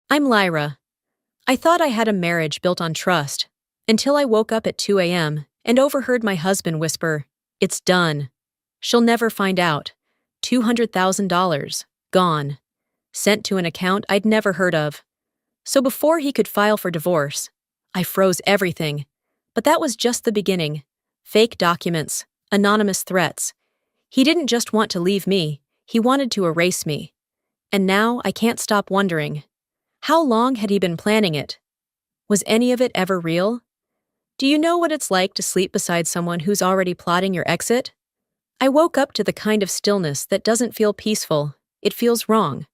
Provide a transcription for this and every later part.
I'm Lyra. I thought I had a marriage built on trust, until I woke up at 2 a.m. and overheard my husband whisper, "It's done. She'll never find out. $200,000. Gone. Sent to an account I'd never heard of." So before he could file for divorce, I froze everything. But that was just the beginning. Fake documents, anonymous threats. He didn't just want to leave me, he wanted to erase me. And now I can't stop wondering. How long had he been planning it? Was any of it ever real? Do you know what it's like to sleep beside someone who's already plotting your exit? I woke up to the kind of stillness that doesn't feel peaceful, it feels wrong.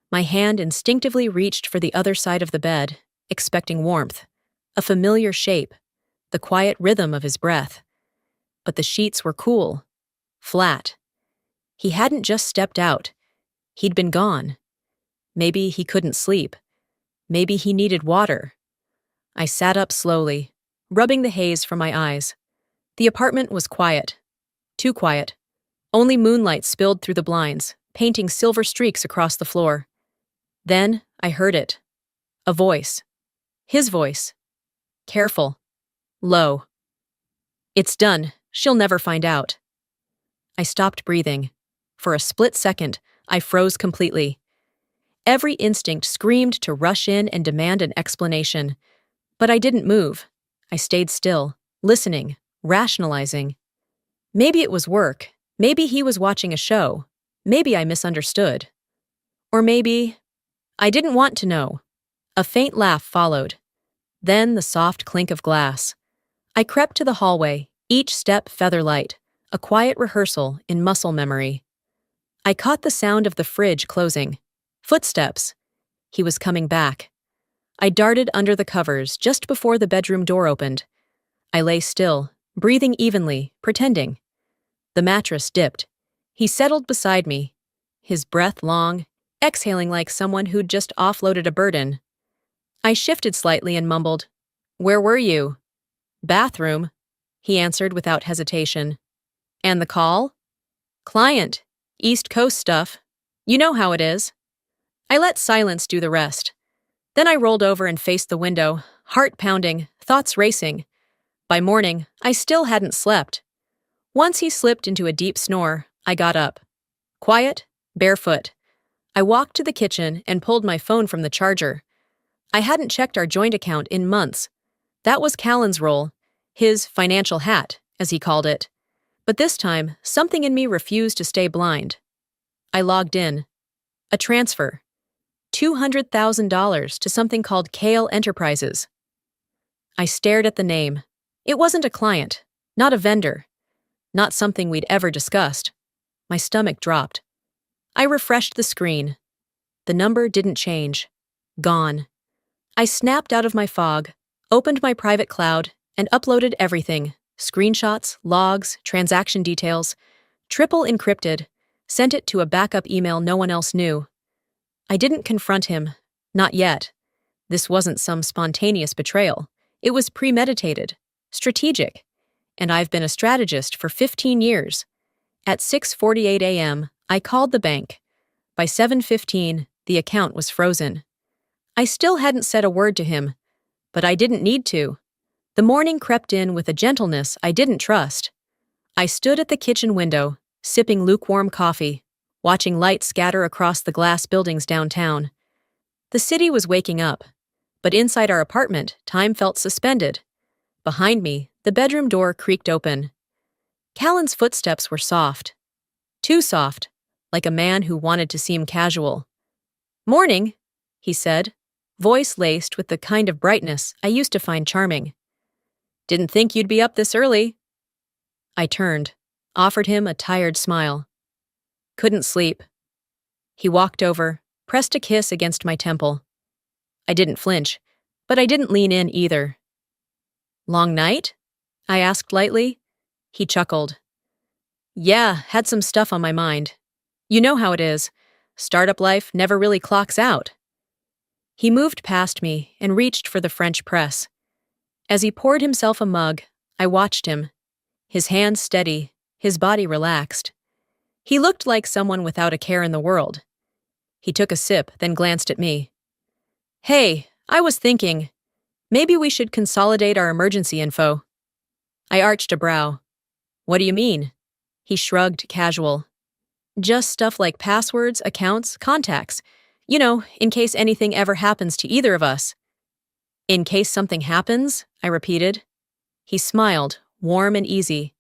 My hand instinctively reached for the other side of the bed, expecting warmth, a familiar shape, the quiet rhythm of his breath. But the sheets were cool, flat. He hadn't just stepped out. He'd been gone. Maybe he couldn't sleep. Maybe he needed water. I sat up slowly, rubbing the haze from my eyes. The apartment was quiet. Too quiet. Only moonlight spilled through the blinds, painting silver streaks across the floor. Then I heard it. A voice. His voice. Careful. Low. "It's done. She'll never find out." I stopped breathing. For a split second, I froze completely. Every instinct screamed to rush in and demand an explanation. But I didn't move. I stayed still, listening, rationalizing. Maybe it was work. Maybe he was watching a show. Maybe I misunderstood. Or maybe I didn't want to know. A faint laugh followed. Then the soft clink of glass. I crept to the hallway, each step feather-light, a quiet rehearsal in muscle memory. I caught the sound of the fridge closing. Footsteps. He was coming back. I darted under the covers just before the bedroom door opened. I lay still, breathing evenly, pretending. The mattress dipped. He settled beside me, his breath long, exhaling like someone who'd just offloaded a burden. I shifted slightly and mumbled, "Where were you?" "Bathroom," he answered without hesitation. "And the call?" "Client. East Coast stuff. You know how it is." I let silence do the rest. Then I rolled over and faced the window, heart pounding, thoughts racing. By morning, I still hadn't slept. Once he slipped into a deep snore, I got up. Quiet, barefoot. I walked to the kitchen and pulled my phone from the charger. I hadn't checked our joint account in months. That was Callan's role, his financial hat, as he called it. But this time, something in me refused to stay blind. I logged in. A transfer. $200,000 to something called Kale Enterprises. I stared at the name. It wasn't a client, not a vendor, not something we'd ever discussed. My stomach dropped. I refreshed the screen. The number didn't change. Gone. I snapped out of my fog, opened my private cloud, and uploaded everything. Screenshots, logs, transaction details. Triple encrypted. Sent it to a backup email no one else knew. I didn't confront him. Not yet. This wasn't some spontaneous betrayal. It was premeditated, strategic. And I've been a strategist for 15 years. At 6:48 a.m., I called the bank. By 7:15, the account was frozen. I still hadn't said a word to him, but I didn't need to. The morning crept in with a gentleness I didn't trust. I stood at the kitchen window, sipping lukewarm coffee, watching light scatter across the glass buildings downtown. The city was waking up, but inside our apartment, time felt suspended. Behind me, the bedroom door creaked open. Callan's footsteps were soft. Too soft, like a man who wanted to seem casual. "Morning," he said, voice laced with the kind of brightness I used to find charming. "Didn't think you'd be up this early." I turned, offered him a tired smile. "Couldn't sleep." He walked over, pressed a kiss against my temple. I didn't flinch, but I didn't lean in either. "Long night?" I asked lightly. He chuckled. "Yeah, had some stuff on my mind. You know how it is. Startup life never really clocks out." He moved past me and reached for the French press. As he poured himself a mug, I watched him. His hands steady, his body relaxed. He looked like someone without a care in the world. He took a sip, then glanced at me. Hey, I was thinking, maybe we should consolidate our emergency info. I arched a brow. What do you mean? He shrugged, casual. Just stuff like passwords, accounts, contacts. In case anything ever happens to either of us. In case something happens? I repeated. He smiled, warm and easy.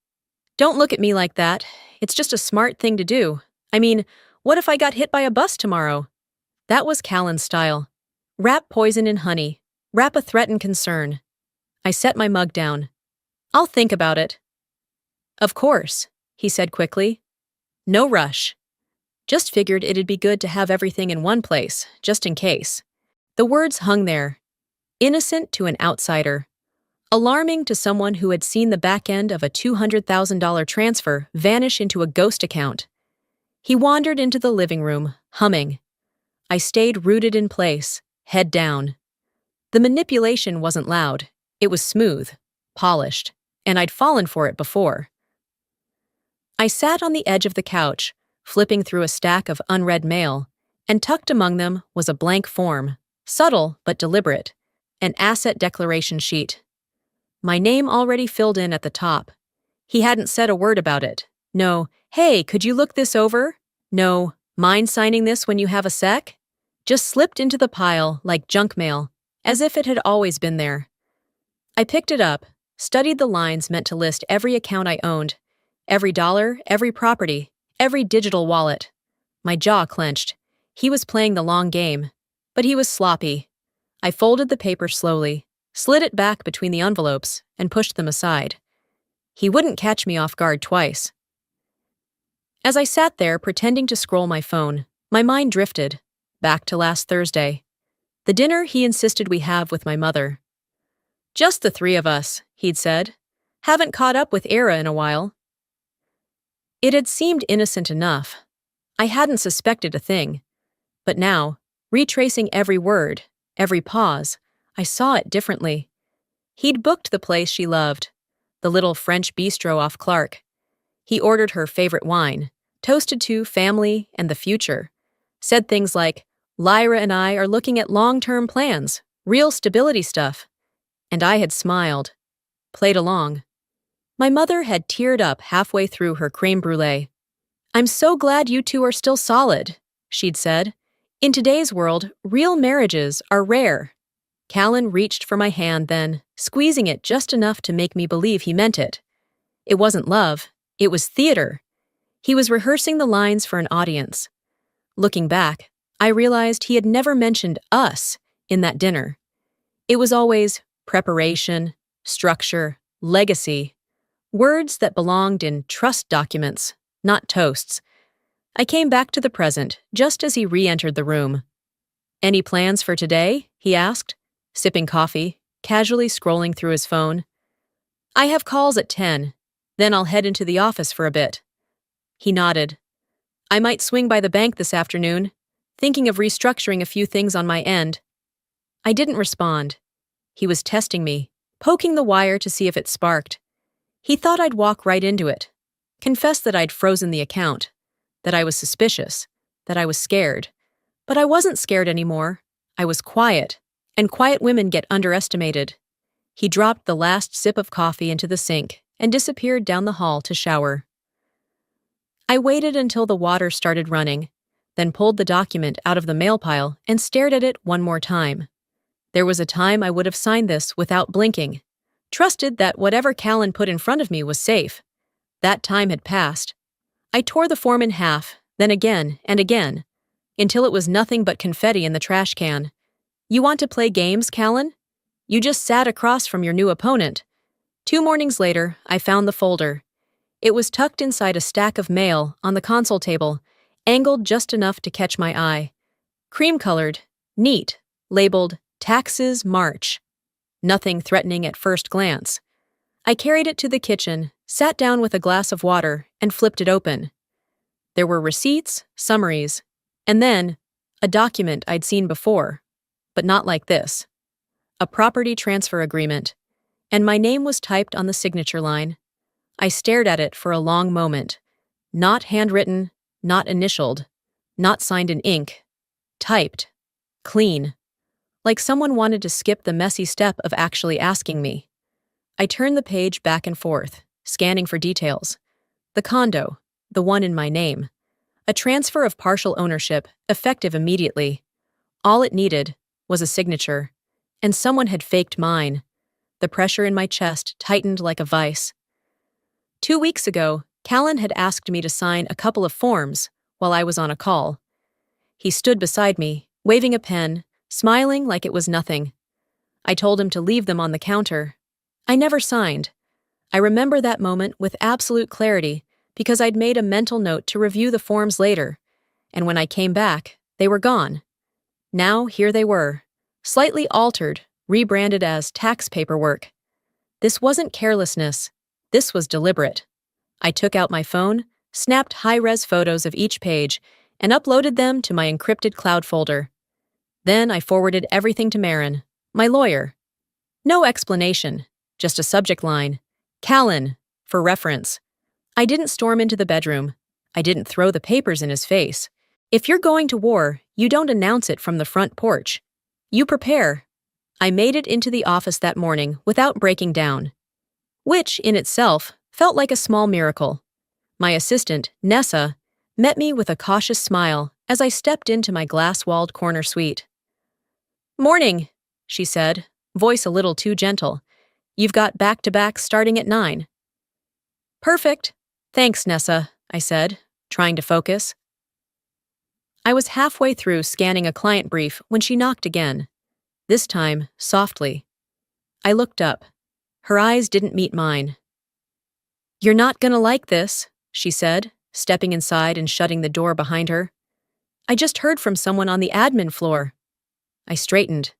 Don't look at me like that. It's just a smart thing to do. I mean, what if I got hit by a bus tomorrow? That was Callan's style. Wrap poison in honey. Wrap a threat in concern. I set my mug down. I'll think about it. Of course, he said quickly. No rush. Just figured it'd be good to have everything in one place, just in case. The words hung there. Innocent to an outsider. Alarming to someone who had seen the back end of a $200,000 transfer vanish into a ghost account. He wandered into the living room, humming. I stayed rooted in place, head down. The manipulation wasn't loud. It was smooth, polished, and I'd fallen for it before. I sat on the edge of the couch, flipping through a stack of unread mail, and tucked among them was a blank form, subtle but deliberate, an asset declaration sheet. My name already filled in at the top. He hadn't said a word about it. No, hey, could you look this over? No, mind signing this when you have a sec? Just slipped into the pile like junk mail, as if it had always been there. I picked it up, studied the lines meant to list every account I owned, every dollar, every property, every digital wallet. My jaw clenched. He was playing the long game, but he was sloppy. I folded the paper slowly, slid it back between the envelopes, and pushed them aside. He wouldn't catch me off guard twice. As I sat there pretending to scroll my phone, my mind drifted, back to last Thursday. The dinner he insisted we have with my mother. Just the three of us, he'd said. Haven't caught up with Era in a while. It had seemed innocent enough. I hadn't suspected a thing. But now, retracing every word, every pause, I saw it differently. He'd booked the place she loved, the little French bistro off Clark. He ordered her favorite wine, toasted to family and the future, said things like, Lyra and I are looking at long-term plans, real stability stuff. And I had smiled, played along. My mother had teared up halfway through her creme brulee. I'm so glad you two are still solid, she'd said. In today's world, real marriages are rare. Callan reached for my hand then, squeezing it just enough to make me believe he meant it. It wasn't love, it was theater. He was rehearsing the lines for an audience. Looking back, I realized he had never mentioned us in that dinner. It was always preparation, structure, legacy, words that belonged in trust documents, not toasts. I came back to the present just as he re-entered the room. Any plans for today? He asked, sipping coffee, casually scrolling through his phone. I have calls at 10, then I'll head into the office for a bit. He nodded. I might swing by the bank this afternoon, thinking of restructuring a few things on my end. I didn't respond. He was testing me, poking the wire to see if it sparked. He thought I'd walk right into it, confess that I'd frozen the account, that I was suspicious, that I was scared. But I wasn't scared anymore. I was quiet, and quiet women get underestimated. He dropped the last sip of coffee into the sink and disappeared down the hall to shower. I waited until the water started running, then pulled the document out of the mail pile and stared at it one more time. There was a time I would have signed this without blinking, trusted that whatever Callan put in front of me was safe. That time had passed. I tore the form in half, then again and again, until it was nothing but confetti in the trash can. You want to play games, Callan? You just sat across from your new opponent. 2 mornings later, I found the folder. It was tucked inside a stack of mail on the console table, angled just enough to catch my eye. Cream-colored, neat, labeled Taxes March. Nothing threatening at first glance. I carried it to the kitchen, sat down with a glass of water, and flipped it open. There were receipts, summaries, and then a document I'd seen before, but not like this. A property transfer agreement, and my name was typed on the signature line. I stared at it for a long moment. Not handwritten, not initialed, not signed in ink. Typed. Clean. like someone wanted to skip the messy step of actually asking me. I turned the page back and forth, scanning for details. The condo, the one in my name. A transfer of partial ownership, effective immediately. All it needed was a signature, and someone had faked mine. The pressure in my chest tightened like a vice. 2 weeks ago, Callan had asked me to sign a couple of forms while I was on a call. He stood beside me, waving a pen, smiling like it was nothing. I told him to leave them on the counter. I never signed. I remember that moment with absolute clarity because I'd made a mental note to review the forms later, and when I came back, they were gone. Now here they were, slightly altered, rebranded as tax paperwork. This wasn't carelessness. This was deliberate. I took out my phone, snapped high-res photos of each page, and uploaded them to my encrypted cloud folder. Then I forwarded everything to Marin, my lawyer. No explanation, just a subject line. Callan, for reference. I didn't storm into the bedroom. I didn't throw the papers in his face. If you're going to war, you don't announce it from the front porch. You prepare. I made it into the office that morning without breaking down, which, in itself, felt like a small miracle. My assistant, Nessa, met me with a cautious smile as I stepped into my glass-walled corner suite. "Morning," she said, voice a little too gentle. "You've got back-to-back starting at 9. "Perfect. Thanks, Nessa," I said, trying to focus. I was halfway through scanning a client brief when she knocked again, this time softly. I looked up. Her eyes didn't meet mine. "You're not gonna like this," she said, stepping inside and shutting the door behind her. "I just heard from someone on the admin floor." I straightened.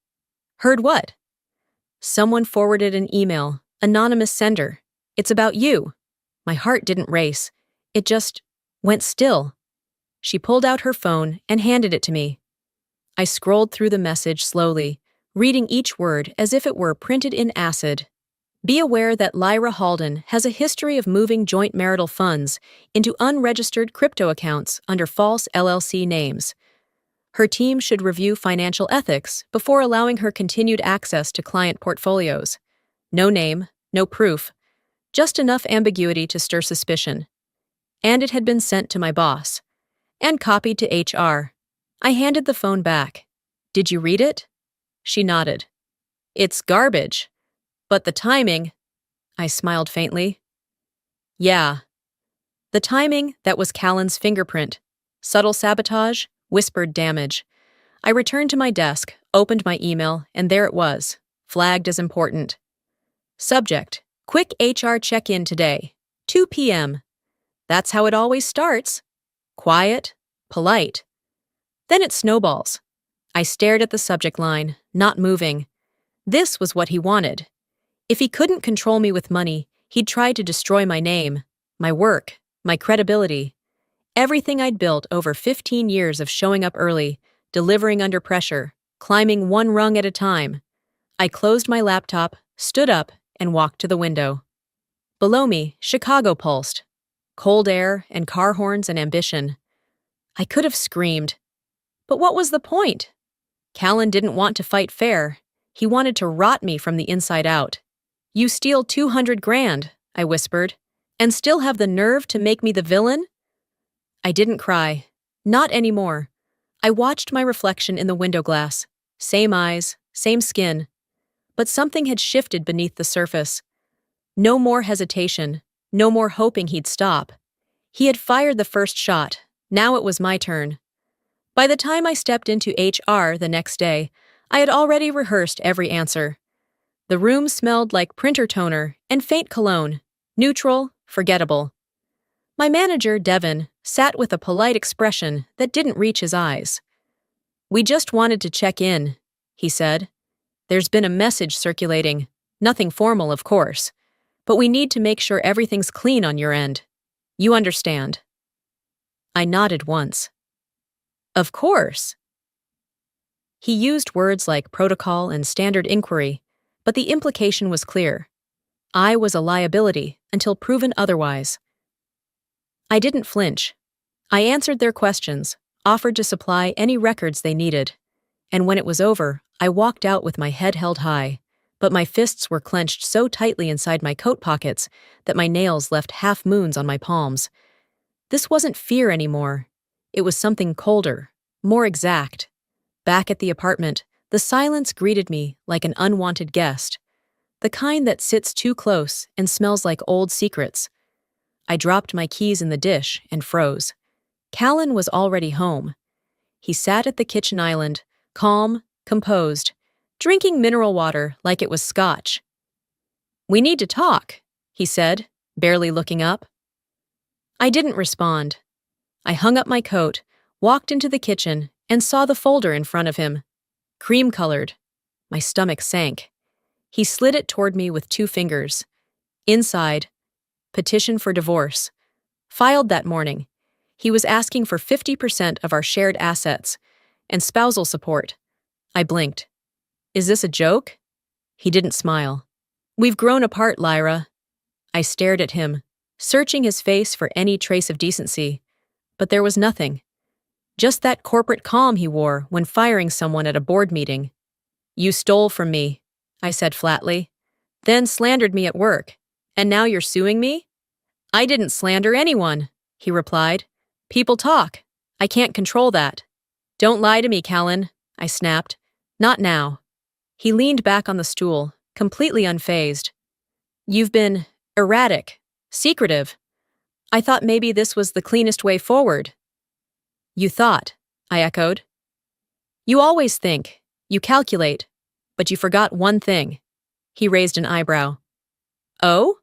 "Heard what?" "Someone forwarded an email, anonymous sender. It's about you." My heart didn't race. It just went still. She pulled out her phone and handed it to me. I scrolled through the message slowly, reading each word as if it were printed in acid. "Be aware that Lyra Halden has a history of moving joint marital funds into unregistered crypto accounts under false LLC names. Her team should review financial ethics before allowing her continued access to client portfolios. No name, no proof, just enough ambiguity to stir suspicion." And it had been sent to my boss, and copied to HR. I handed the phone back. "Did you read it?" She nodded. "It's garbage. But the timing..." I smiled faintly. "Yeah. The timing, that was Callan's fingerprint. Subtle sabotage, whispered damage." I returned to my desk, opened my email, and there it was, flagged as important. Subject: quick HR check-in today, 2 p.m. That's how it always starts. Quiet, polite. Then it snowballs. I stared at the subject line, not moving. This was what he wanted. If he couldn't control me with money, he'd try to destroy my name, my work, my credibility. Everything I'd built over 15 years of showing up early, delivering under pressure, climbing one rung at a time. I closed my laptop, stood up, and walked to the window. Below me, Chicago pulsed. Cold air and car horns and ambition. I could have screamed. But what was the point? Callan didn't want to fight fair. He wanted to rot me from the inside out. "You steal 200 grand, I whispered, "and still have the nerve to make me the villain?" I didn't cry. Not anymore. I watched my reflection in the window glass. Same eyes, same skin. But something had shifted beneath the surface. No more hesitation, no more hoping he'd stop. He had fired the first shot. Now it was my turn. By the time I stepped into HR the next day, I had already rehearsed every answer. The room smelled like printer toner and faint cologne, neutral, forgettable. My manager, Devin, sat with a polite expression that didn't reach his eyes. "We just wanted to check in," he said. "There's been a message circulating. Nothing formal, of course. But we need to make sure everything's clean on your end. You understand." I nodded once. "Of course." He used words like protocol and standard inquiry, but the implication was clear. I was a liability until proven otherwise. I didn't flinch. I answered their questions, offered to supply any records they needed, and when it was over, I walked out with my head held high, but my fists were clenched so tightly inside my coat pockets that my nails left half moons on my palms. This wasn't fear anymore. It was something colder, more exact. Back at the apartment, the silence greeted me like an unwanted guest, the kind that sits too close and smells like old secrets. I dropped my keys in the dish and froze. Callan was already home. He sat at the kitchen island, calm, composed, drinking mineral water like it was scotch. "We need to talk," he said, barely looking up. I didn't respond. I hung up my coat, walked into the kitchen, and saw the folder in front of him. Cream-colored. My stomach sank. He slid it toward me with 2 fingers. Inside, petition for divorce. Filed that morning. He was asking for 50% of our shared assets and spousal support. I blinked. "Is this a joke?" He didn't smile. "We've grown apart, Lyra." I stared at him, searching his face for any trace of decency. But there was nothing. Just that corporate calm he wore when firing someone at a board meeting. "You stole from me," I said flatly, "then slandered me at work, and now you're suing me?" "I didn't slander anyone," he replied. "People talk. I can't control that." "Don't lie to me, Callan," I snapped. "Not now." He leaned back on the stool, completely unfazed. "You've been erratic, secretive. I thought maybe this was the cleanest way forward." "You thought," I echoed. "You always think, you calculate, but you forgot one thing." He raised an eyebrow. "Oh?"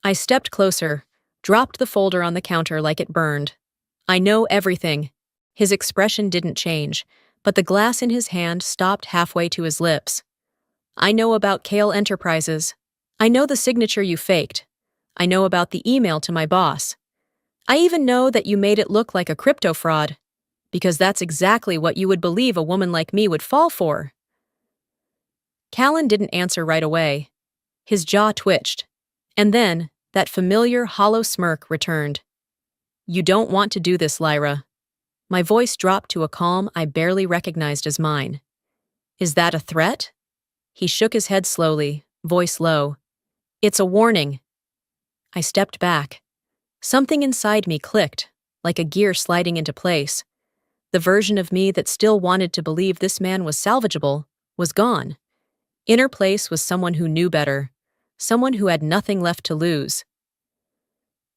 I stepped closer, dropped the folder on the counter like it burned. "I know everything." His expression didn't change, but the glass in his hand stopped halfway to his lips. "I know about Kale Enterprises. I know the signature you faked. I know about the email to my boss. I even know that you made it look like a crypto fraud, because that's exactly what you would believe a woman like me would fall for." Callan didn't answer right away. His jaw twitched, and then that familiar hollow smirk returned. "You don't want to do this, Lyra." My voice dropped to a calm I barely recognized as mine. "Is that a threat?" He shook his head slowly, voice low. "It's a warning." I stepped back. Something inside me clicked, like a gear sliding into place. The version of me that still wanted to believe this man was salvageable was gone. In her place was someone who knew better, someone who had nothing left to lose.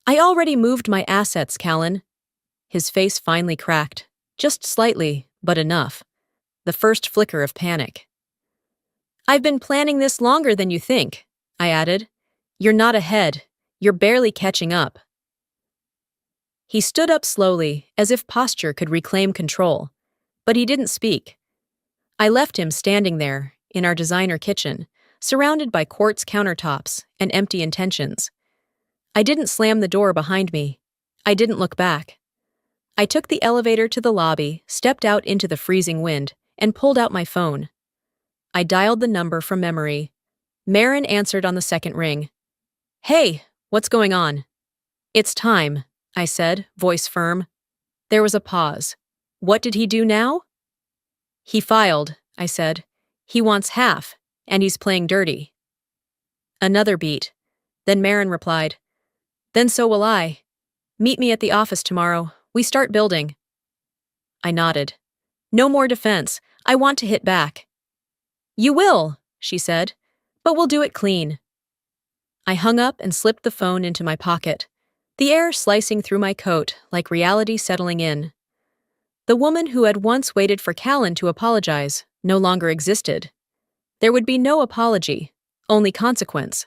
"I already moved my assets, Callan." His face finally cracked, just slightly, but enough. The first flicker of panic. "I've been planning this longer than you think," I added. "You're not ahead. You're barely catching up." He stood up slowly, as if posture could reclaim control, but he didn't speak. I left him standing there, in our designer kitchen, surrounded by quartz countertops and empty intentions. I didn't slam the door behind me. I didn't look back. I took the elevator to the lobby, stepped out into the freezing wind, and pulled out my phone. I dialed the number from memory. Marin answered on the second ring. "Hey, what's going on?" "It's time," I said, voice firm. There was a pause. "What did he do now?" "He filed," I said. "He wants half, and he's playing dirty." Another beat. Then Marin replied, "Then so will I. Meet me at the office tomorrow. We start building." I nodded. "No more defense. I want to hit back." "You will," she said, "but we'll do it clean." I hung up and slipped the phone into my pocket, the air slicing through my coat like reality settling in. The woman who had once waited for Callan to apologize no longer existed. There would be no apology, only consequence.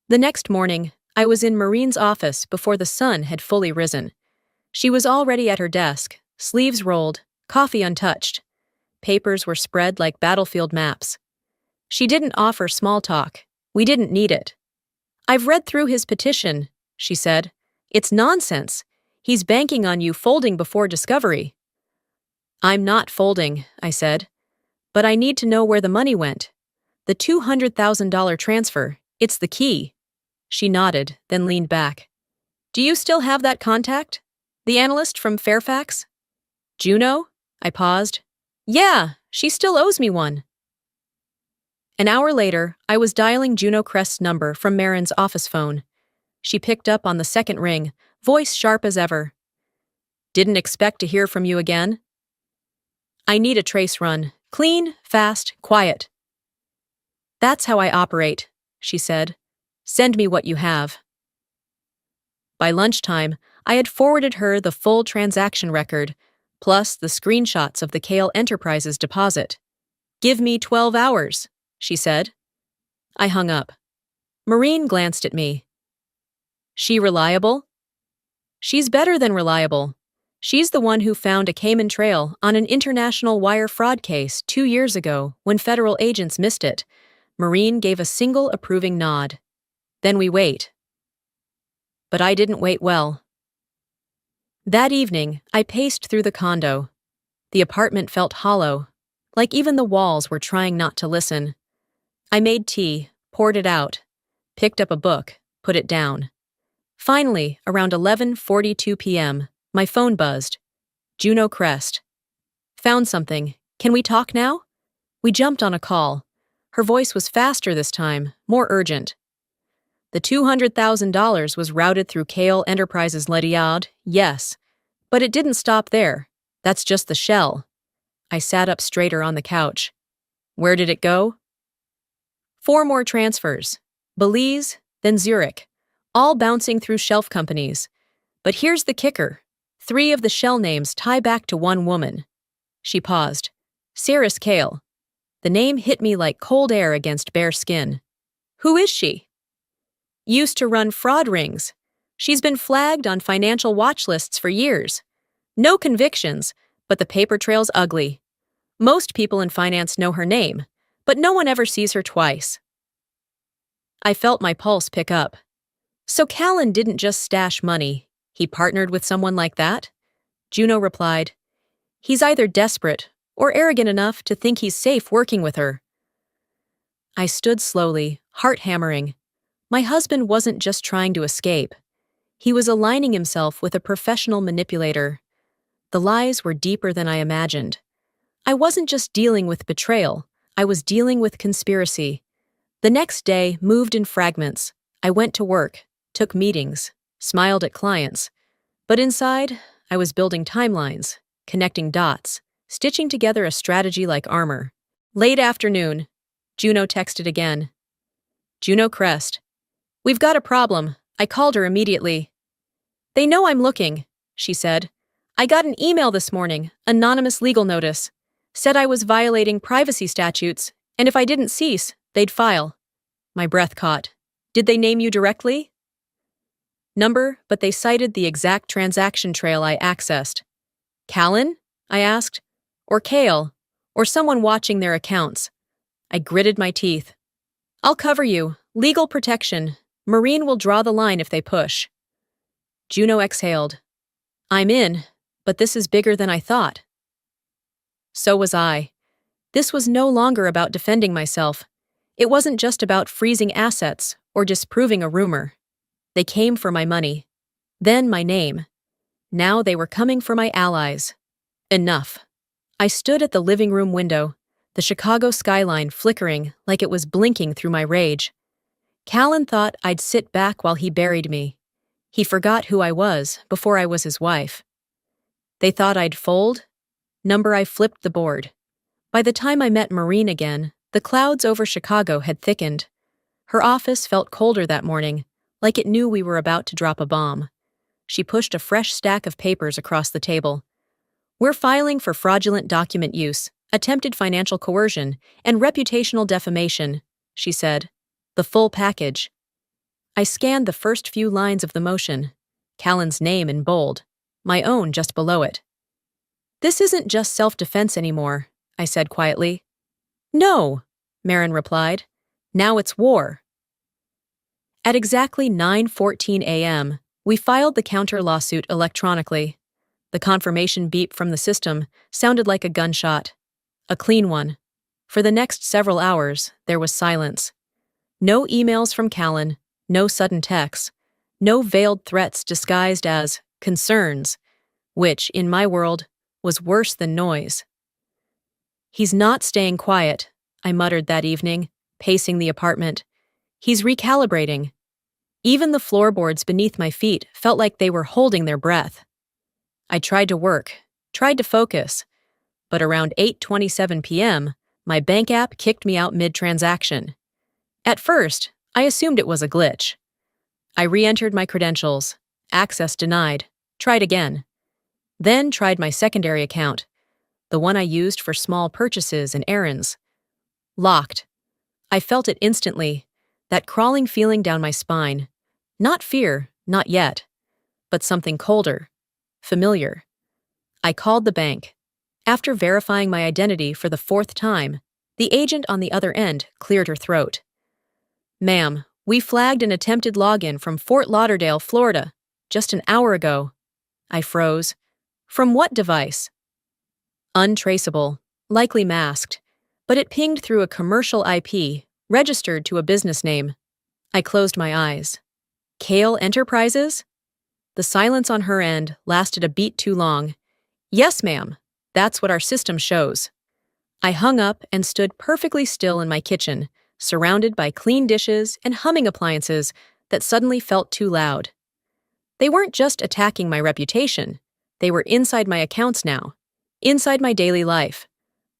The next morning, I was in Marine's office before the sun had fully risen. She was already at her desk, sleeves rolled, coffee untouched. Papers were spread like battlefield maps. She didn't offer small talk. We didn't need it. "I've read through his petition," she said. "It's nonsense. He's banking on you folding before discovery." "I'm not folding," I said. "But I need to know where the money went. The $200,000 transfer, it's the key." She nodded, then leaned back. "Do you still have that contact? The analyst from Fairfax?" "Juno?" I paused. "Yeah," She still owes me one. An hour later, I was dialing Juno Crest's number from Marin's office phone. She picked up on the second ring, voice sharp as ever. Didn't expect to hear from you again? I need a trace run. Clean, fast, quiet. That's how I operate, she said. Send me what you have. By lunchtime, I had forwarded her the full transaction record, plus the screenshots of the Kale Enterprises deposit. Give me 12 hours, she said. I hung up. Maureen glanced at me. She reliable? She's better than reliable. She's the one who found a Cayman trail on an international wire fraud case 2 years ago when federal agents missed it. Maureen gave a single approving nod. Then we wait. But I didn't wait well. That evening, I paced through the condo. The apartment felt hollow, like even the walls were trying not to listen. I made tea, poured it out, picked up a book, put it down. Finally, around 11:42 p.m., my phone buzzed. Juno Crest. Found something. Can we talk now? We jumped on a call. Her voice was faster this time, more urgent. The $200,000 was routed through Kale Enterprises Lediad, yes. But it didn't stop there. That's just the shell. I sat up straighter on the couch. Where did it go? 4 more transfers. Belize, then Zurich. All bouncing through shelf companies. But here's the kicker. 3 of the shell names tie back to one woman. She paused. Saris Kale. The name hit me like cold air against bare skin. Who is she? Used to run fraud rings. She's been flagged on financial watch lists for years. No convictions, but the paper trail's ugly. Most people in finance know her name, but no one ever sees her twice. I felt my pulse pick up. So Callan didn't just stash money. He partnered with someone like that? Juno replied. He's either desperate or arrogant enough to think he's safe working with her. I stood slowly, heart hammering. My husband wasn't just trying to escape. He was aligning himself with a professional manipulator. The lies were deeper than I imagined. I wasn't just dealing with betrayal, I was dealing with conspiracy. The next day moved in fragments. I went to work, took meetings, smiled at clients. But inside, I was building timelines, connecting dots, stitching together a strategy like armor. Late afternoon, Juno texted again. Juno Crest. We've got a problem. I called her immediately. They know I'm looking, she said. I got an email this morning, anonymous legal notice. Said I was violating privacy statutes, and if I didn't cease, they'd file. My breath caught. Did they name you directly? Number, but they cited the exact transaction trail I accessed. Callan? I asked. Or Kale? Or someone watching their accounts? I gritted my teeth. I'll cover you. Legal protection. Maureen will draw the line if they push. Juno exhaled. I'm in, but this is bigger than I thought. So was I. This was no longer about defending myself. It wasn't just about freezing assets or disproving a rumor. They came for my money. Then my name. Now they were coming for my allies. Enough. I stood at the living room window, the Chicago skyline flickering like it was blinking through my rage. Callan thought I'd sit back while he buried me. He forgot who I was before I was his wife. They thought I'd fold? Number I flipped the board. By the time I met Maureen again, the clouds over Chicago had thickened. Her office felt colder that morning, like it knew we were about to drop a bomb. She pushed a fresh stack of papers across the table. We're filing for fraudulent document use, attempted financial coercion, and reputational defamation, she said. The full package. I scanned the first few lines of the motion. Callan's name in bold, my own just below it. This isn't just self-defense anymore, I said quietly. No, Marin replied. Now it's war. At exactly 9:14 a.m., we filed the counter lawsuit electronically. The confirmation beep from the system sounded like a gunshot. A clean one. For the next several hours, there was silence. No emails from Callan, no sudden texts, no veiled threats disguised as concerns, which, in my world, was worse than noise. He's not staying quiet, I muttered that evening, pacing the apartment. He's recalibrating. Even the floorboards beneath my feet felt like they were holding their breath. I tried to work, tried to focus, but around 8:27 p.m., my bank app kicked me out mid-transaction. At first, I assumed it was a glitch. I re-entered my credentials. Access denied. Tried again. Then tried my secondary account, the one I used for small purchases and errands. Locked. I felt it instantly, that crawling feeling down my spine. Not fear, not yet, but something colder, familiar. I called the bank. After verifying my identity for the 4th time, the agent on the other end cleared her throat. "Ma'am, we flagged an attempted login from Fort Lauderdale, Florida, just an hour ago." I froze. "From what device?" "Untraceable, likely masked, but it pinged through a commercial IP, registered to a business name." I closed my eyes. "Kale Enterprises?" The silence on her end lasted a beat too long. "Yes, ma'am. That's what our system shows." I hung up and stood perfectly still in my kitchen, surrounded by clean dishes and humming appliances that suddenly felt too loud. They weren't just attacking my reputation. They were inside my accounts now, inside my daily life.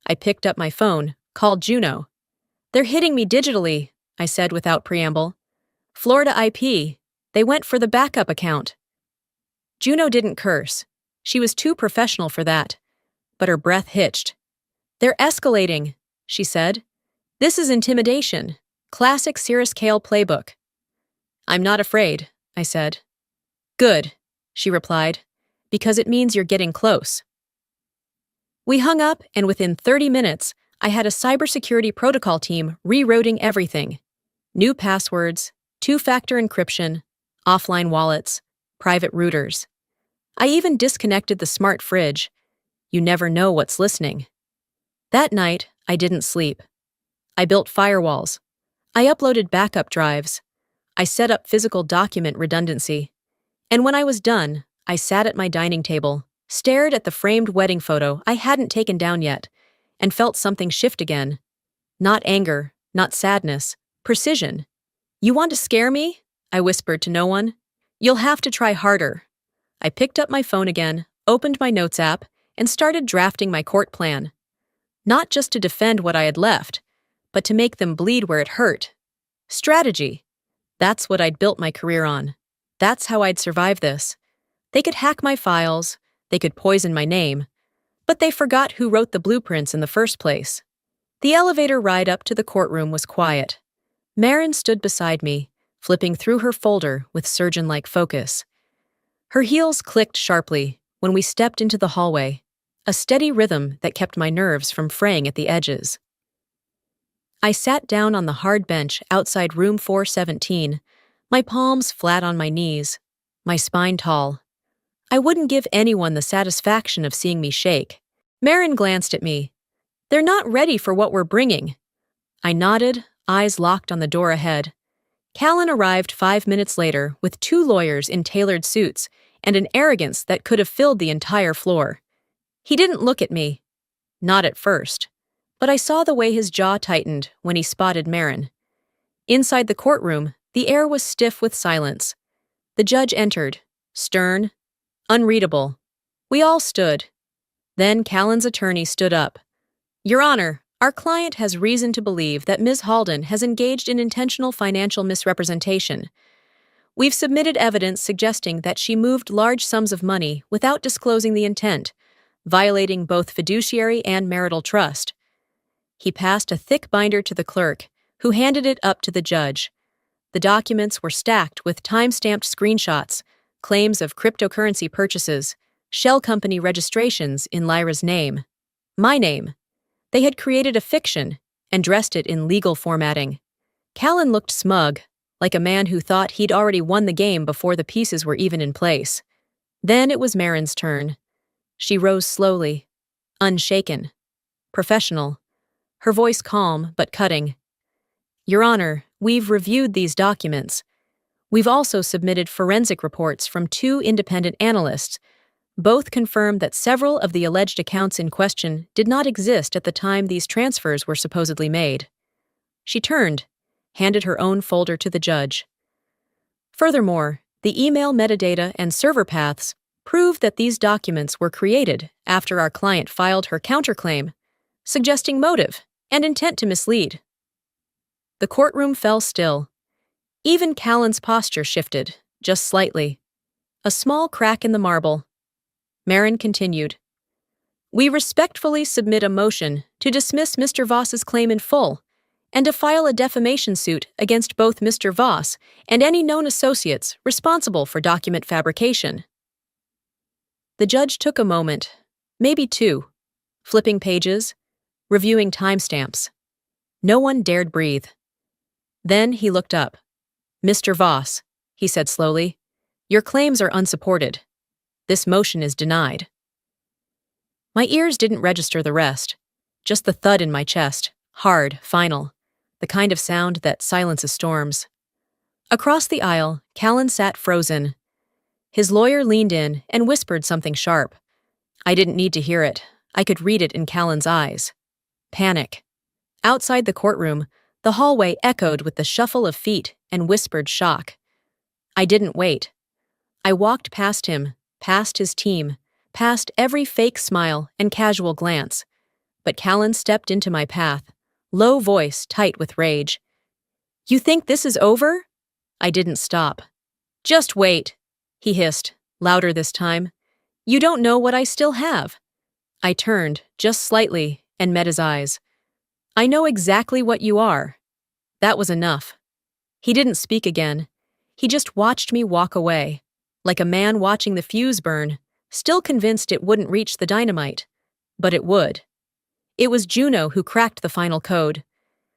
I picked up my phone, called Juno. "They're hitting me digitally," I said without preamble. "Florida IP. They went for the backup account." Juno didn't curse. She was too professional for that. But her breath hitched. "They're escalating," she said. "This is intimidation. Classic Cirrus Kale playbook." "I'm not afraid," I said. "Good," she replied, "because it means you're getting close." We hung up, and within 30 minutes, I had a cybersecurity protocol team rerouting everything. New passwords, two-factor encryption, offline wallets, private routers. I even disconnected the smart fridge. You never know what's listening. That night, I didn't sleep. I built firewalls. I uploaded backup drives. I set up physical document redundancy. And when I was done, I sat at my dining table, stared at the framed wedding photo I hadn't taken down yet, and felt something shift again. Not anger, not sadness, precision. "You want to scare me?" I whispered to no one. "You'll have to try harder." I picked up my phone again, opened my notes app, and started drafting my court plan. Not just to defend what I had left, but to make them bleed where it hurt. Strategy. That's what I'd built my career on. That's how I'd survive this. They could hack my files, they could poison my name, but they forgot who wrote the blueprints in the first place. The elevator ride up to the courtroom was quiet. Marin stood beside me, flipping through her folder with surgeon-like focus. Her heels clicked sharply when we stepped into the hallway, a steady rhythm that kept my nerves from fraying at the edges. I sat down on the hard bench outside room 417, my palms flat on my knees, my spine tall. I wouldn't give anyone the satisfaction of seeing me shake. Marin glanced at me. "They're not ready for what we're bringing." I nodded, eyes locked on the door ahead. Callan arrived 5 minutes later with 2 lawyers in tailored suits and an arrogance that could have filled the entire floor. He didn't look at me. Not at first. But I saw the way his jaw tightened when he spotted Marin. Inside the courtroom, the air was stiff with silence. The judge entered, stern, unreadable. We all stood. Then Callan's attorney stood up. "Your Honor, our client has reason to believe that Ms. Halden has engaged in intentional financial misrepresentation. We've submitted evidence suggesting that she moved large sums of money without disclosing the intent, violating both fiduciary and marital trust." He passed a thick binder to the clerk, who handed it up to the judge. The documents were stacked with time-stamped screenshots, claims of cryptocurrency purchases, shell company registrations in Lyra's name. My name. They had created a fiction and dressed it in legal formatting. Callan looked smug, like a man who thought he'd already won the game before the pieces were even in place. Then it was Marin's turn. She rose slowly, unshaken, professional, her voice calm but cutting. "Your Honor, we've reviewed these documents. We've also submitted forensic reports from 2 independent analysts, Both confirmed that several of the alleged accounts in question did not exist at the time these transfers were supposedly made. She turned, handed her own folder to the judge. Furthermore, the email metadata and server paths proved that these documents were created after our client filed her counterclaim, suggesting motive and intent to mislead. The courtroom fell still. Even Callan's posture shifted, just slightly. A small crack in the marble. Marin continued. We respectfully submit a motion to dismiss Mr. Voss's claim in full and to file a defamation suit against both Mr. Voss and any known associates responsible for document fabrication. The judge took a moment, maybe two, flipping pages, reviewing timestamps. No one dared breathe. Then he looked up. Mr. Voss, he said slowly, your claims are unsupported. This motion is denied. My ears didn't register the rest, just the thud in my chest, hard, final, the kind of sound that silences storms. Across the aisle, Callan sat frozen. His lawyer leaned in and whispered something sharp. I didn't need to hear it. I could read it in Callan's eyes. Panic. Outside the courtroom, the hallway echoed with the shuffle of feet and whispered shock. I didn't wait. I walked past him, past his team, past every fake smile and casual glance. But Callan stepped into my path, low voice tight with rage. You think this is over? I didn't stop. Just wait, he hissed, louder this time. You don't know what I still have. I turned, just slightly, and met his eyes. I know exactly what you are. That was enough. He didn't speak again. He just watched me walk away, like a man watching the fuse burn, still convinced it wouldn't reach the dynamite. But it would. It was Juno who cracked the final code.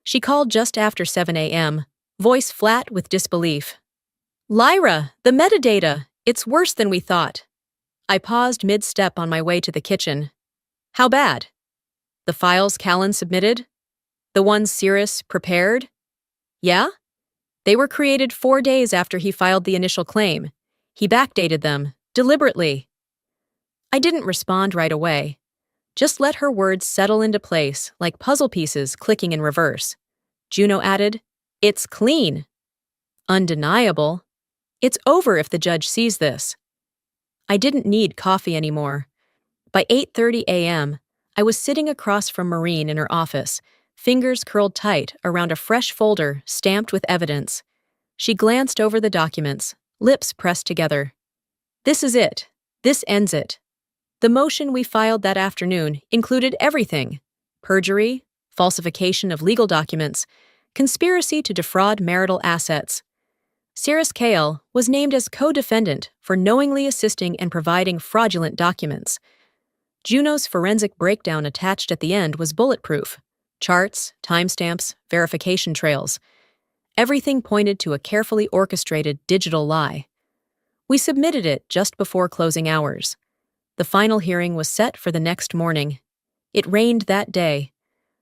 She called just after 7 a.m., voice flat with disbelief. Lyra, the metadata, it's worse than we thought. I paused mid-step on my way to the kitchen. How bad? The files Callan submitted? The ones Cirrus prepared? Yeah? They were created 4 days after he filed the initial claim. He backdated them, deliberately. I didn't respond right away. Just let her words settle into place like puzzle pieces clicking in reverse. Juno added, It's clean. Undeniable. It's over if the judge sees this. I didn't need coffee anymore. By 8:30 a.m., I was sitting across from Maureen in her office, fingers curled tight around a fresh folder stamped with evidence. She glanced over the documents, lips pressed together. This is it. This ends it. The motion we filed that afternoon included everything: perjury, falsification of legal documents, conspiracy to defraud marital assets. Cirrus Kale was named as co-defendant for knowingly assisting and providing fraudulent documents. Juno's forensic breakdown attached at the end was bulletproof. Charts, timestamps, verification trails. Everything pointed to a carefully orchestrated digital lie. We submitted it just before closing hours. The final hearing was set for the next morning. It rained that day.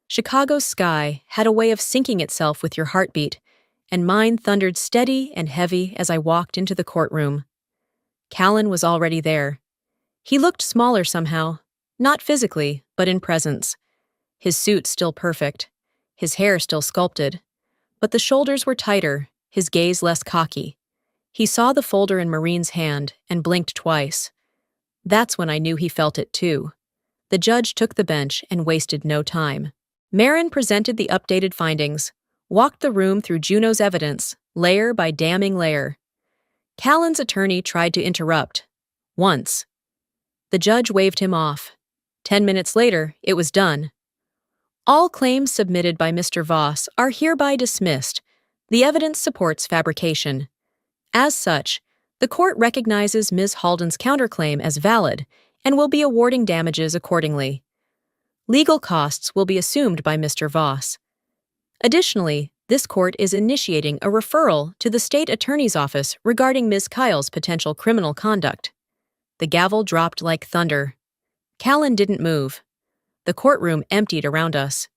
Chicago's sky had a way of syncing itself with your heartbeat, and mine thundered steady and heavy as I walked into the courtroom. Callan was already there. He looked smaller somehow, not physically, but in presence. His suit still perfect, his hair still sculpted, but the shoulders were tighter, his gaze less cocky. He saw the folder in Maureen's hand and blinked twice. That's when I knew he felt it too. The judge took the bench and wasted no time. Marin presented the updated findings, walked the room through Juno's evidence, layer by damning layer. Callan's attorney tried to interrupt. Once. The judge waved him off. 10 minutes later, it was done. All claims submitted by Mr. Voss are hereby dismissed. The evidence supports fabrication. As such, the court recognizes Ms. Halden's counterclaim as valid and will be awarding damages accordingly. Legal costs will be assumed by Mr. Voss. Additionally, this court is initiating a referral to the state attorney's office regarding Ms. Kyle's potential criminal conduct. The gavel dropped like thunder. Callan didn't move. The courtroom emptied around us.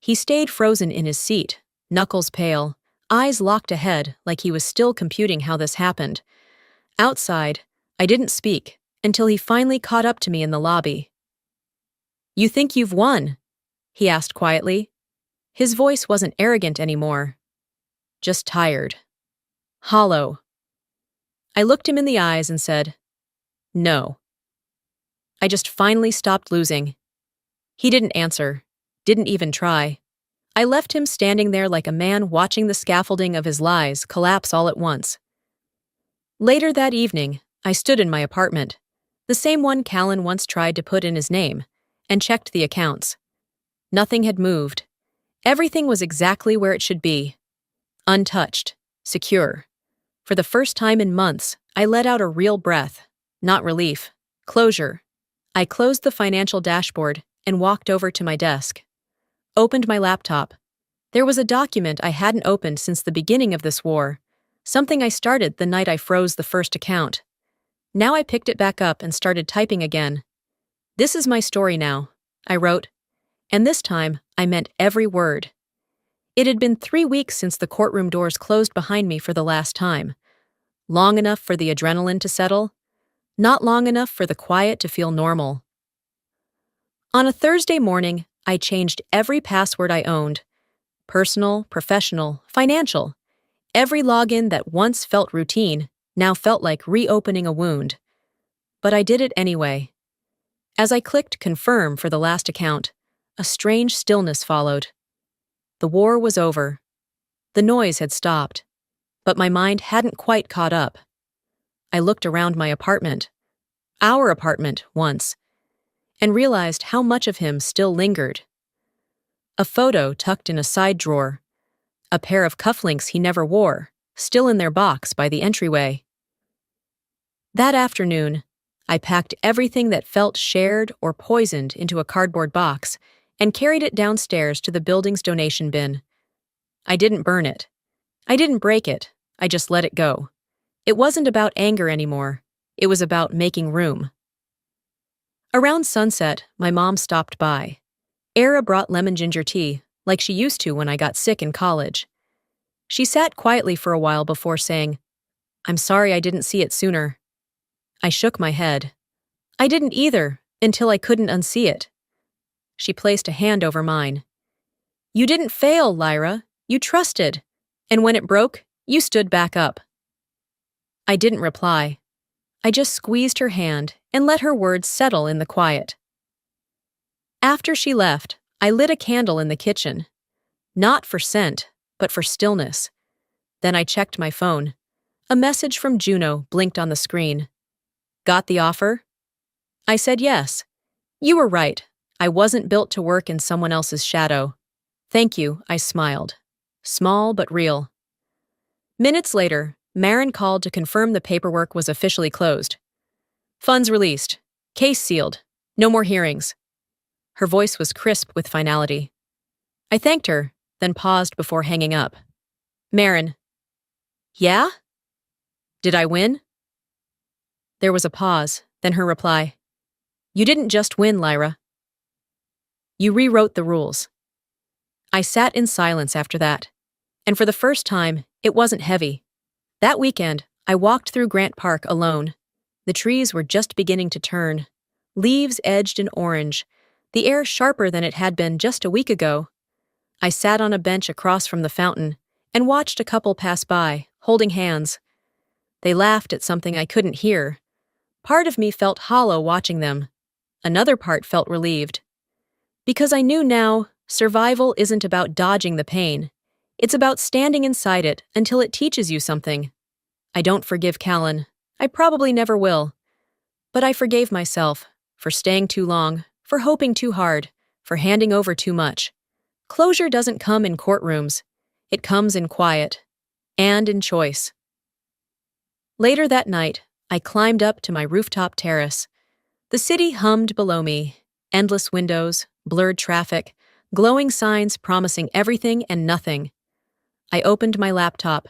He stayed frozen in his seat, knuckles pale, eyes locked ahead like he was still computing how this happened. Outside, I didn't speak, until he finally caught up to me in the lobby. "You think you've won?" he asked quietly. His voice wasn't arrogant anymore, just tired. Hollow. I looked him in the eyes and said, "No." I just finally stopped losing. He didn't answer, didn't even try. I left him standing there like a man watching the scaffolding of his lies collapse all at once. Later that evening, I stood in my apartment, the same one Callan once tried to put in his name, and checked the accounts. Nothing had moved. Everything was exactly where it should be. Untouched, secure. For the first time in months, I let out a real breath. Not relief. Closure. I closed the financial dashboard and walked over to my desk. Opened my laptop. There was a document I hadn't opened since the beginning of this war, something I started the night I froze the first account. Now I picked it back up and started typing again. "This is my story now," I wrote. And this time, I meant every word. It had been 3 weeks since the courtroom doors closed behind me for the last time. Long enough for the adrenaline to settle, not long enough for the quiet to feel normal. On a Thursday morning, I changed every password I owned. Personal, professional, financial. Every login that once felt routine now felt like reopening a wound. But I did it anyway. As I clicked confirm for the last account, a strange stillness followed. The war was over. The noise had stopped, but my mind hadn't quite caught up. I looked around my apartment, our apartment once, and realized how much of him still lingered. A photo tucked in a side drawer, a pair of cufflinks he never wore, still in their box by the entryway. That afternoon, I packed everything that felt shared or poisoned into a cardboard box and carried it downstairs to the building's donation bin. I didn't burn it. I didn't break it. I just let it go. It wasn't about anger anymore. It was about making room. Around sunset, my mom stopped by. Era brought lemon ginger tea, like she used to when I got sick in college. She sat quietly for a while before saying, "I'm sorry I didn't see it sooner." I shook my head. I didn't either, until I couldn't unsee it. She placed a hand over mine. "You didn't fail, Lyra. You trusted. And when it broke, you stood back up." I didn't reply. I just squeezed her hand and let her words settle in the quiet. After she left, I lit a candle in the kitchen. Not for scent, but for stillness. Then I checked my phone. A message from Juno blinked on the screen. "Got the offer?" I said yes. "You were right. I wasn't built to work in someone else's shadow." "Thank you," I smiled. Small but real. Minutes later, Marin called to confirm the paperwork was officially closed. "Funds released. Case sealed. No more hearings." Her voice was crisp with finality. I thanked her, then paused before hanging up. "Marin." "Yeah?" "Did I win?" There was a pause, then her reply. "You didn't just win, Lyra. You rewrote the rules." I sat in silence after that, and for the first time, it wasn't heavy. That weekend, I walked through Grant Park alone. The trees were just beginning to turn, leaves edged in orange, the air sharper than it had been just a week ago. I sat on a bench across from the fountain and watched a couple pass by, holding hands. They laughed at something I couldn't hear. Part of me felt hollow watching them. Another part felt relieved. Because I knew now, survival isn't about dodging the pain. It's about standing inside it until it teaches you something. I don't forgive Callan. I probably never will. But I forgave myself for staying too long, for hoping too hard, for handing over too much. Closure doesn't come in courtrooms. It comes in quiet and in choice. Later that night, I climbed up to my rooftop terrace. The city hummed below me, endless windows, blurred traffic, glowing signs promising everything and nothing. I opened my laptop.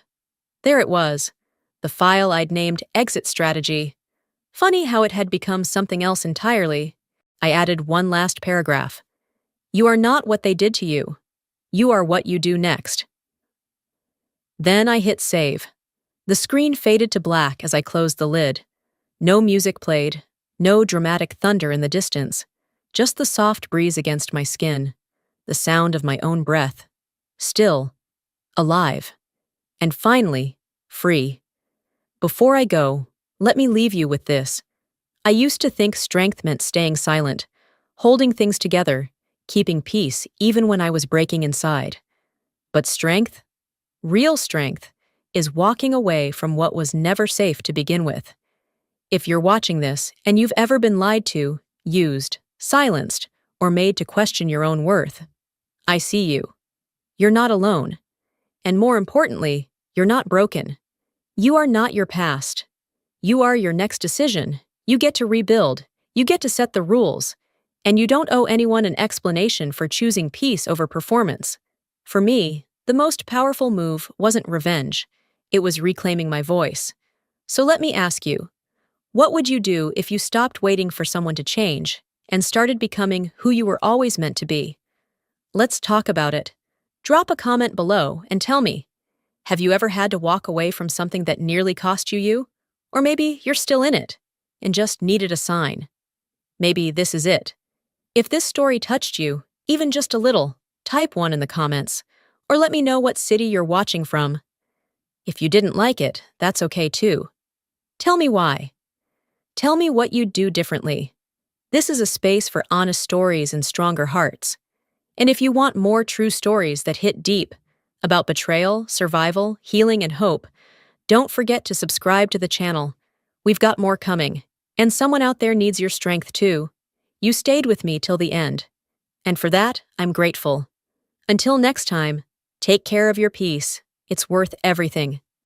There it was, the file I'd named Exit Strategy. Funny how it had become something else entirely. I added one last paragraph. "You are not what they did to you. You are what you do next." Then I hit save. The screen faded to black as I closed the lid. No music played, No dramatic thunder in the distance, just the soft breeze against my skin, the sound of my own breath. Still, alive, and finally, free. Before I go, let me leave you with this. I used to think strength meant staying silent, holding things together, keeping peace even when I was breaking inside. But strength, real strength, is walking away from what was never safe to begin with. If you're watching this and you've ever been lied to, used, silenced, or made to question your own worth, I see you. You're not alone. And more importantly, you're not broken. You are not your past. You are your next decision. You get to rebuild. You get to set the rules. And you don't owe anyone an explanation for choosing peace over performance. For me, the most powerful move wasn't revenge. It was reclaiming my voice. So let me ask you, what would you do if you stopped waiting for someone to change and started becoming who you were always meant to be? Let's talk about it. Drop a comment below and tell me, have you ever had to walk away from something that nearly cost you? Or maybe you're still in it and just needed a sign. Maybe this is it. If this story touched you, even just a little, type 1 in the comments, or let me know what city you're watching from. If you didn't like it, that's okay too. Tell me why. Tell me what you'd do differently. This is a space for honest stories and stronger hearts. And if you want more true stories that hit deep, about betrayal, survival, healing, and hope, don't forget to subscribe to the channel. We've got more coming, and someone out there needs your strength too. You stayed with me till the end, and for that, I'm grateful. Until next time, take care of your peace. It's worth everything.